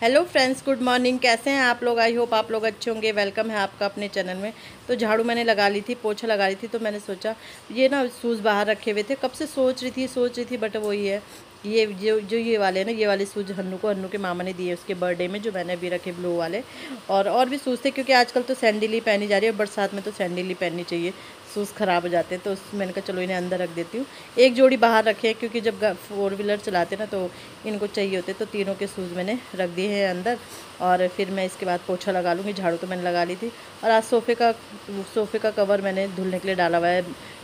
Hello friends, good morning. कैसे हैं आप लोग? आई होप आप लोग अच्छे होंगे। वेलकम है आपका अपने चैनल में। तो झाड़ू मैंने लगा ली थी, पोछा लगा ली थी, तो मैंने सोचा ये ना शूज़ बाहर रखे हुए थे, कब से सोच रही थी बट वही है, ये जो ये वाले ना, ये वाले शूज़ हन्नू के मामा ने दिए उसके बर्थडे में, जो मैंने अभी रखे ब्लू वाले। और भी शूज़ थे, क्योंकि आजकल तो सैंडल ही पहनी जा रही है, और बरसात में तो सैंडल ही पहननी चाहिए, शूज़ ख़राब हो जाते हैं। तो मैंने कहा चलो इन्हें अंदर रख देती हूँ। एक जोड़ी बाहर रखे हैं, क्योंकि जब 4 व्हीलर चलाते ना तो इनको चाहिए होते, तो तीनों के शूज़ मैंने रख दिए हैं अंदर। और फिर मैं इसके बाद पोछा लगा लूँगी। झाड़ू तो मैंने लगा ली थी। और आज सोफ़े का कवर मैंने धुलने के लिए डाला हुआ है,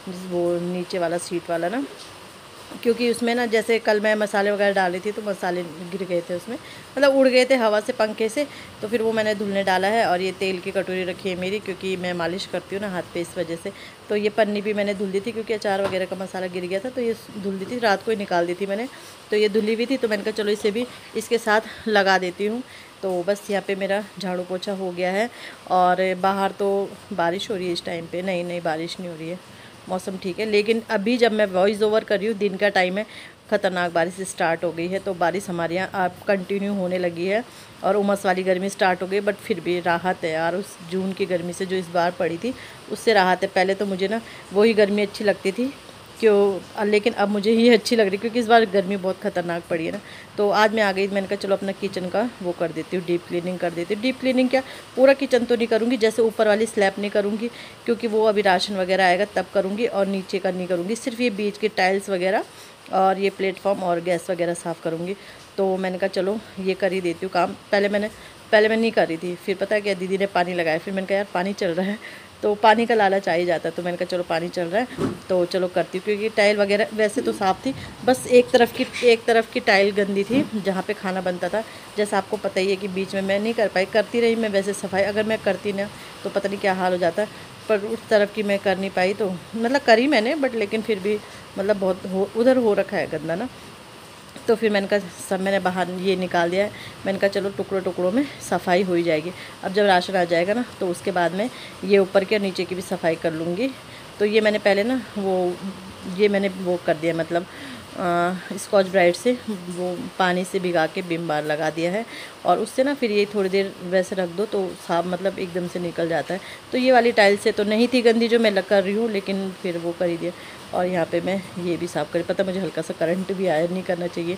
वो नीचे वाला सीट वाला ना, क्योंकि उसमें ना जैसे कल मैं मसाले वगैरह डाली थी तो मसाले गिर गए थे उसमें, मतलब उड़ गए थे हवा से, पंखे से। तो फिर वो मैंने धुलने डाला है। और ये तेल की कटोरी रखी है मेरी, क्योंकि मैं मालिश करती हूँ ना हाथ पे, इस वजह से। तो ये पन्नी भी मैंने धुल दी थी, क्योंकि अचार वगैरह का मसाला गिर गया था, तो ये धुल दी थी, रात को ही निकाल दी थी मैंने। तो ये धुली हुई थी, तो मैंने कहा चलो इसे भी इसके साथ लगा देती हूँ। तो बस यहाँ पे मेरा झाड़ू पोछा हो गया है। और बाहर तो बारिश हो रही है इस टाइम पे। नहीं नहीं, बारिश नहीं हो रही है, मौसम ठीक है। लेकिन अभी जब मैं वॉइस ओवर कर रही हूँ, दिन का टाइम है, ख़तरनाक बारिश स्टार्ट हो गई है। तो बारिश हमारे यहाँ अब कंटिन्यू होने लगी है, और उमस वाली गर्मी स्टार्ट हो गई। बट फिर भी राहत है यार, उस जून की गर्मी से जो इस बार पड़ी थी, उससे राहत है। पहले तो मुझे ना वही गर्मी अच्छी लगती थी, क्यों, लेकिन अब मुझे ये अच्छी लग रही, क्योंकि इस बार गर्मी बहुत ख़तरनाक पड़ी है ना। तो आज मैं आ गई, मैंने कहा चलो अपना किचन का वो कर देती हूँ, डीप क्लीनिंग कर देती हूँ। डीप क्लीनिंग क्या, पूरा किचन तो नहीं करूँगी, जैसे ऊपर वाली स्लैब नहीं करूँगी, क्योंकि वो अभी राशन वगैरह आएगा तब करूँगी। और नीचे का नहीं करूँगी, सिर्फ ये बीच के टाइल्स वगैरह और ये प्लेटफॉर्म और गैस वगैरह साफ़ करूँगी। तो मैंने कहा चलो ये कर ही देती हूँ काम। पहले मैं नहीं कर रही थी, फिर पता है क्या, दीदी ने पानी लगाया, फिर मैंने कहा यार पानी चल रहा है, तो पानी का लालच आ ही जाता है। तो मैंने कहा चलो पानी चल रहा है तो चलो करती हूँ, क्योंकि टाइल वगैरह वैसे तो साफ़ थी, बस एक तरफ की टाइल गंदी थी, जहाँ पे खाना बनता था। जैसा आपको पता ही है कि बीच में मैं नहीं कर पाई, करती रही मैं वैसे सफाई, अगर मैं करती ना तो पता नहीं क्या हाल हो जाता। पर उस तरफ की मैं कर नहीं पाई, तो मतलब करी मैंने, बट लेकिन फिर भी मतलब उधर हो रखा है गंदा ना। तो फिर मैंने कहा सब मैंने बाहर ये निकाल दिया है। मैंने कहा चलो टुकड़ों टुकड़ों में सफाई हो ही जाएगी। अब जब राशन आ जाएगा ना, तो उसके बाद में ये ऊपर के और नीचे की भी सफाई कर लूँगी। तो ये मैंने पहले ना ये मैंने वो कर दिया, मतलब स्कॉच ब्राइट से वो पानी से भिगा के विम बार लगा दिया है। और उससे ना फिर ये थोड़ी देर वैसे रख दो तो साफ मतलब एकदम से निकल जाता है। तो ये वाली टाइल से तो नहीं थी गंदी जो मैं कर रही हूँ, लेकिन फिर वो कर ही दिया। और यहाँ पे मैं ये भी साफ़ करी, पता मुझे हल्का सा करंट भी आया, नहीं करना चाहिए।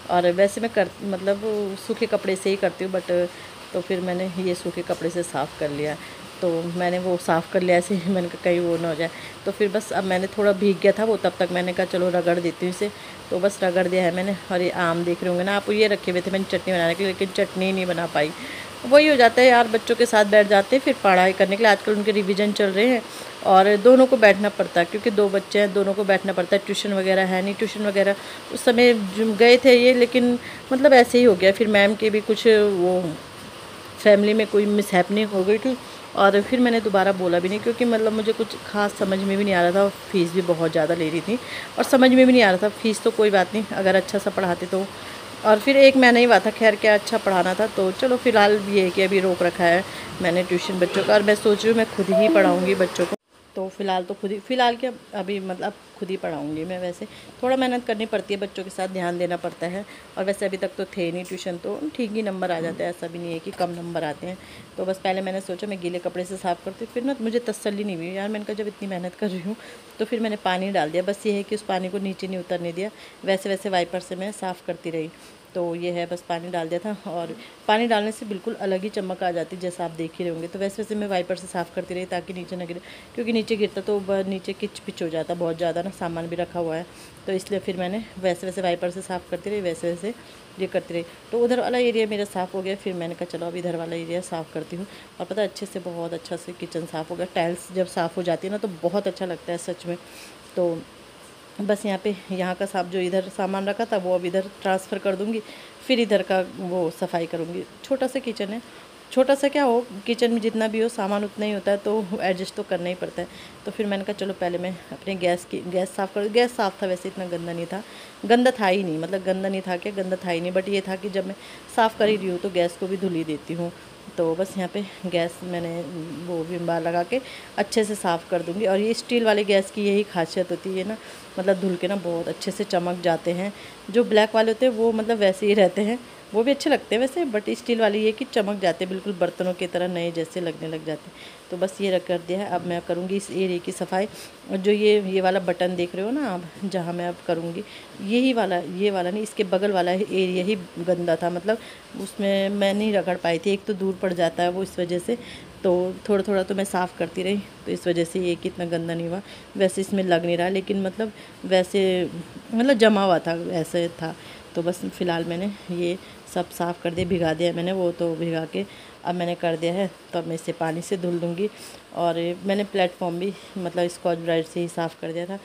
और वैसे मैं मतलब सूखे कपड़े से ही करती हूँ, बट तो फिर मैंने ये सूखे कपड़े से साफ़ कर लिया। तो मैंने वो साफ़ कर लिया ऐसे ही, मैंने कहा कहीं वो ना हो जाए। तो फिर बस अब मैंने थोड़ा भीग गया था वो, तब तक मैंने कहा चलो रगड़ देती हूँ इसे। तो बस रगड़ दिया है मैंने। और ये आम देख रहे होंगे ना आप, ये रखे हुए थे मैंने चटनी बनाने के लिए, लेकिन चटनी नहीं बना पाई। वही हो जाता है यार, बच्चों के साथ बैठ जाते हैं फिर पढ़ाई करने के लिए। आजकल उनके रिवीजन चल रहे हैं, और दोनों को बैठना पड़ता है, क्योंकि 2 बच्चे हैं, दोनों को बैठना पड़ता है। ट्यूशन वगैरह है नहीं, ट्यूशन वगैरह उस समय गए थे ये, लेकिन मतलब ऐसे ही हो गया। फिर मैम के भी कुछ वो फैमिली में कोई मिसहैपनिंग हो गई थी, और फिर मैंने दोबारा बोला भी नहीं, क्योंकि मतलब मुझे कुछ खास समझ में भी नहीं आ रहा था। फ़ीस भी बहुत ज़्यादा ले रही थी, और समझ में भी नहीं आ रहा था। फ़ीस तो कोई बात नहीं, अगर अच्छा सा पढ़ाते तो। और फिर एक महीना ही हुआ था, खैर क्या अच्छा पढ़ाना था। तो चलो फ़िलहाल ये है कि अभी रोक रखा है मैंने ट्यूशन बच्चों का, और मैं सोच रही हूँ मैं खुद ही पढ़ाऊँगी बच्चों को। तो फ़िलहाल तो फ़िलहाल क्या, अभी मतलब खुद ही पढ़ाऊँगी मैं। वैसे थोड़ा मेहनत करनी पड़ती है, बच्चों के साथ ध्यान देना पड़ता है। और वैसे अभी तक तो थे नहीं ट्यूशन, तो ठीक ही नंबर आ जाते हैं, ऐसा भी नहीं है कि कम नंबर आते हैं। तो बस पहले मैंने सोचा मैं गीले कपड़े से साफ़ करती हूँ, फिर ना मुझे तसल्ली नहीं हुई यार। मैंने कहा जब इतनी मेहनत कर रही हूँ, तो फिर मैंने पानी डाल दिया। बस ये है कि उस पानी को नीचे नहीं उतरने दिया, वैसे वैसे वाइपर से मैं साफ़ करती रही। तो ये है, बस पानी डाल दिया था, और पानी डालने से बिल्कुल अलग ही चमक आ जाती है, जैसा आप देख ही रहे होंगे। तो वैसे वैसे मैं वाइपर से साफ़ करती रही, ताकि नीचे ना गिरे, क्योंकि नीचे गिरता तो नीचे किच पिच हो जाता बहुत ज़्यादा ना, सामान भी रखा हुआ है। तो इसलिए फिर मैंने वैसे वैसे वाइपर से साफ़ करती रही, वैसे वैसे ये करती रही। तो उधर वाला एरिया मेरा साफ़ हो गया। फिर मैंने कहा चलो अब इधर वाला एरिया साफ़ करती हूँ। और पता अच्छे से, बहुत अच्छा से किचन साफ़ हो गया। टाइल्स जब साफ़ हो जाती है ना, तो बहुत अच्छा लगता है सच में। तो बस यहाँ का साफ जो इधर सामान रखा था वो अब इधर ट्रांसफ़र कर दूँगी। फिर इधर का वो सफाई करूँगी। छोटा सा किचन है, छोटा सा क्या हो, किचन में जितना भी हो सामान उतना ही होता है, तो एडजस्ट तो करना ही पड़ता है। तो फिर मैंने कहा चलो पहले मैं अपने गैस साफ़ कर। गैस साफ़ था वैसे, इतना गंदा नहीं था, गंदा था ही नहीं, मतलब गंदा नहीं था क्या, गंदा था ही नहीं। बट ये था कि जब मैं साफ़ कर ही रही हूँ तो गैस को भी धुल ही देती हूँ। तो बस यहाँ पे गैस मैंने वो विम बार लगा के अच्छे से साफ़ कर दूँगी। और ये स्टील वाले गैस की यही खासियत होती है ना, मतलब धुल के ना बहुत अच्छे से चमक जाते हैं। जो ब्लैक वाले होते हैं वो मतलब वैसे ही रहते हैं, वो भी अच्छे लगते हैं वैसे, बट स्टील वाले ये कि चमक जाते बिल्कुल बर्तनों की तरह नए जैसे लगने लग जाते। तो बस ये रख कर दिया है। अब मैं करूँगी इस एरिया की सफाई। और जो ये वाला बटन देख रहे हो ना आप, जहाँ मैं अब करूँगी यही वाला, ये वाला नहीं, इसके बगल वाला एरिया ही गंदा था, मतलब उसमें मैं नहीं रगड़ पाई थी। एक तो दूर पड़ जाता है वो, इस वजह से तो थोड़ा थोड़ा तो मैं साफ़ करती रही, तो इस वजह से ये कितना गंदा नहीं हुआ। वैसे इसमें लग नहीं रहा, लेकिन मतलब वैसे मतलब जमा हुआ था, ऐसे था। तो बस फ़िलहाल मैंने ये सब साफ़ कर दिया, भिगा दिया मैंने, वो तो भिगा के अब मैंने कर दिया है। तो अब मैं इसे पानी से धुल दूँगी। और मैंने प्लेटफॉर्म भी मतलब स्कॉच ब्राइट से ही साफ़ कर दिया था।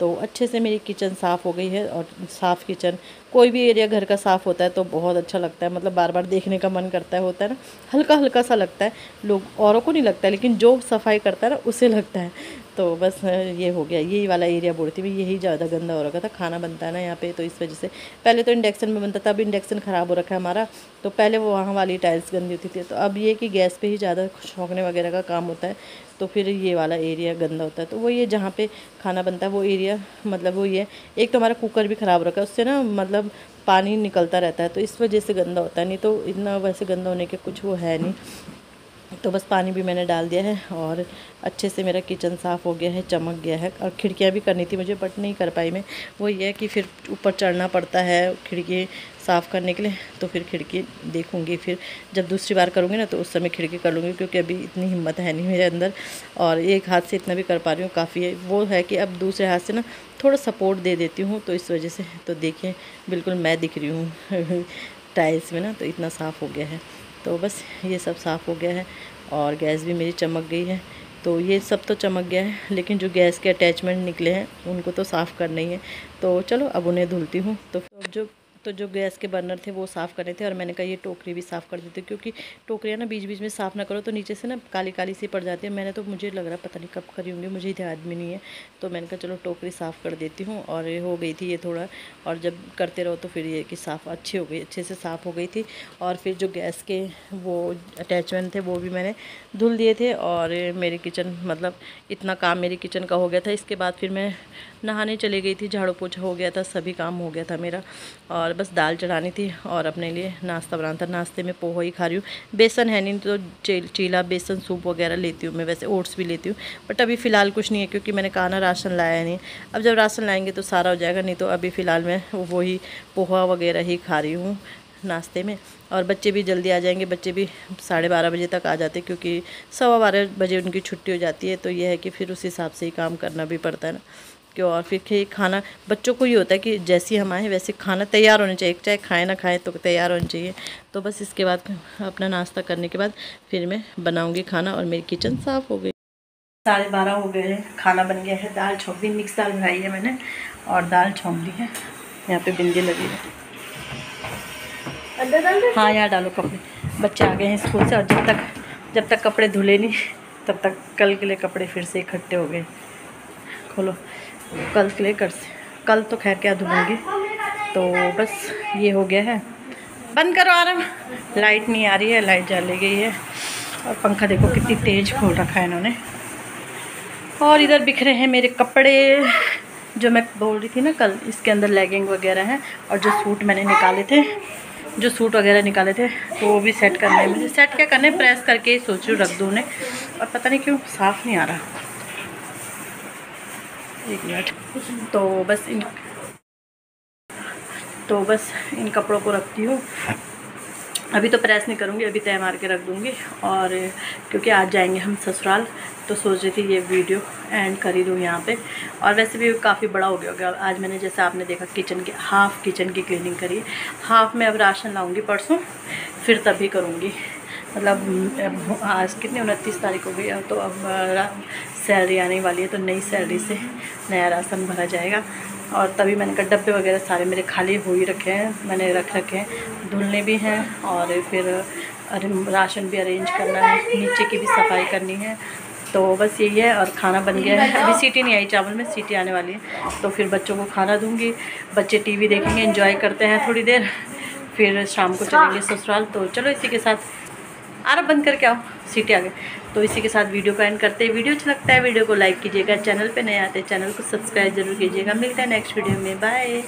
तो अच्छे से मेरी किचन साफ़ हो गई है। और साफ़ किचन, कोई भी एरिया घर का साफ़ होता है तो बहुत अच्छा लगता है, मतलब बार बार देखने का मन करता है, होता है ना, हल्का हल्का सा लगता है। लोग औरों को नहीं लगता है, लेकिन जो सफाई करता है ना उसे लगता है। तो बस ये हो गया, यही वाला एरिया बोलती थी, यही ज़्यादा गंदा हो रखा था। खाना बनता है ना यहाँ पे, तो इस वजह से पहले तो इंडक्शन में बनता था, अब इंडक्शन ख़राब हो रखा है हमारा। तो पहले वो वहाँ वाली टाइल्स गंदी होती थी, तो अब ये कि गैस पे ही ज़्यादा छौंकने वगैरह का काम होता है, तो फिर ये वाला एरिया गंदा होता है। तो वो ये जहाँ पे खाना बनता है वो एरिया, मतलब वो ये, एक तो हमारा कुकर भी ख़राब रखा है, उससे ना मतलब पानी निकलता रहता है, तो इस वजह से गंदा होता है। नहीं तो इतना वैसे गंदा होने के कुछ वो है नहीं। तो बस पानी भी मैंने डाल दिया है और अच्छे से मेरा किचन साफ़ हो गया है, चमक गया है। और खिड़कियाँ भी करनी थी मुझे, बट नहीं कर पाई मैं। वो ये है कि फिर ऊपर चढ़ना पड़ता है खिड़की साफ़ करने के लिए, तो फिर खिड़की देखूँगी, फिर जब दूसरी बार करूँगी ना तो उस समय खिड़की कर लूँगी, क्योंकि अभी इतनी हिम्मत है नहीं मेरे अंदर। और एक हाथ से इतना भी कर पा रही हूँ काफ़ी है। वो है कि अब दूसरे हाथ से ना थोड़ा सपोर्ट दे देती हूँ, तो इस वजह से तो देखिए बिल्कुल मैं दिख रही हूँ टाइल्स में ना, तो इतना साफ़ हो गया है। तो बस ये सब साफ़ हो गया है। और गैस भी मेरी चमक गई है। तो ये सब तो चमक गया है, लेकिन जो गैस के अटैचमेंट निकले हैं उनको तो साफ़ करना ही है। तो चलो अब उन्हें धुलती हूँ। तो जो गैस के बर्नर थे वो साफ़ करने थे, और मैंने कहा ये टोकरी भी साफ़ कर देती हूँ, क्योंकि टोकरियाँ ना बीच बीच में साफ़ ना करो तो नीचे से ना काली काली सी पड़ जाती है। मैंने तो, मुझे लग रहा पता नहीं कब करी होंगी, मुझे ध्यान में नहीं है। तो मैंने कहा चलो टोकरी साफ़ कर देती हूँ। और ये हो गई थी ये थोड़ा, और जब करते रहो तो फिर ये कि साफ़ अच्छी हो गई, अच्छे से साफ़ हो गई थी। और फिर जो गैस के वो अटैचमेंट थे वो भी मैंने धुल दिए थे। और मेरी किचन, मतलब इतना काम मेरी किचन का हो गया था। इसके बाद फिर मैं नहाने चली गई थी, झाड़ू पोछा हो गया था, सभी काम हो गया था मेरा। और बस दाल चढ़ानी थी और अपने लिए नाश्ता बनाना था। नाश्ते में पोहा ही खा रही हूँ, बेसन है नहीं, तो चीला बेसन सूप वगैरह लेती हूँ मैं, वैसे ओट्स भी लेती हूँ, बट अभी फ़िलहाल कुछ नहीं है, क्योंकि मैंने कहा ना राशन लाया नहीं। अब जब राशन लाएंगे तो सारा हो जाएगा, नहीं तो अभी फ़िलहाल मैं वही पोहा वगैरह ही खा रही हूँ नाश्ते में। और बच्चे भी जल्दी आ जाएंगे, बच्चे भी 12:30 बजे तक आ जाते, क्योंकि 12:15 बजे उनकी छुट्टी हो जाती है। तो यह है कि फिर उस हिसाब से ही काम करना भी पड़ता है ना, क्यों। और फिर खाना बच्चों को ये होता है कि जैसे हम आए वैसे खाना तैयार होना चाहिए, चाहे खाए ना खाए तो तैयार होना चाहिए। तो बस इसके बाद अपना नाश्ता करने के बाद फिर मैं बनाऊँगी खाना, और मेरी किचन साफ़ हो गई। 12:30 हो गए हैं, खाना बन गया है। दाल छौंक दी, मिक्स दाल बनाई है मैंने और दाल छौंक दी है। यहाँ पे बिंदी लगी है, हाँ यहाँ डालो कपड़े। बच्चे आ गए हैं स्कूल से, और जब तक कपड़े धुले नहीं तब तक कल के लिए कपड़े फिर से इकट्ठे हो गए। खोलो, कल के लिए कल तो खैर क्या धुलूँगी। तो बस ये हो गया है। बंद करो आराम, लाइट नहीं आ रही है, लाइट जल गई है। और पंखा देखो कितनी तेज़ खोल रखा है इन्होंने। और इधर बिखरे हैं मेरे कपड़े, जो मैं बोल रही थी ना कल, इसके अंदर लेगिंग वगैरह हैं। और जो सूट मैंने निकाले थे, तो वो भी सेट करने हैं मुझे। सेट क्या करने, प्रेस करके ही सोच रही हूँ रख दूँ उन्हें, और पता नहीं क्यों साफ़ नहीं आ रहा। एक मिनट। तो बस इन कपड़ों को रखती हूँ। अभी तो प्रेस नहीं करूँगी, अभी तय मार के रख दूँगी। और क्योंकि आज जाएंगे हम ससुराल, तो सोच रही थी ये वीडियो एंड कर ही दूँ यहाँ पे। और वैसे भी काफ़ी बड़ा हो गया होगा। आज मैंने, जैसे आपने देखा, हाफ़ किचन की क्लीनिंग करी। हाफ़ में अब राशन लाऊँगी परसों, फिर तभी करूँगी। मतलब आज कितनी 29 तारीख हो गई, तो अब सैलरी आने वाली है, तो नई सैलरी से नया राशन भरा जाएगा। और तभी मैंने कहा डब्बे वगैरह सारे मेरे खाली हो ही रखे हैं, मैंने रख रखे हैं, धुलने भी हैं। और फिर राशन भी अरेंज करना है, नीचे की भी सफाई करनी है। तो बस यही है। और खाना बन गया है, अभी सीटी नहीं आई चावल में, सीटी आने वाली है। तो फिर बच्चों को खाना दूंगी, बच्चे टीवी देखेंगे, एंजॉय करते हैं थोड़ी देर, फिर शाम को चलेंगे ससुराल। तो चलो इसी के साथ, बंद करके आओ, सीटी आ गई। तो इसी के साथ वीडियो को एंड करते हैं। वीडियो अच्छा लगता है वीडियो को लाइक कीजिएगा, चैनल पे नए आते हैं चैनल को सब्सक्राइब जरूर कीजिएगा। मिलते हैं नेक्स्ट वीडियो में, बाय।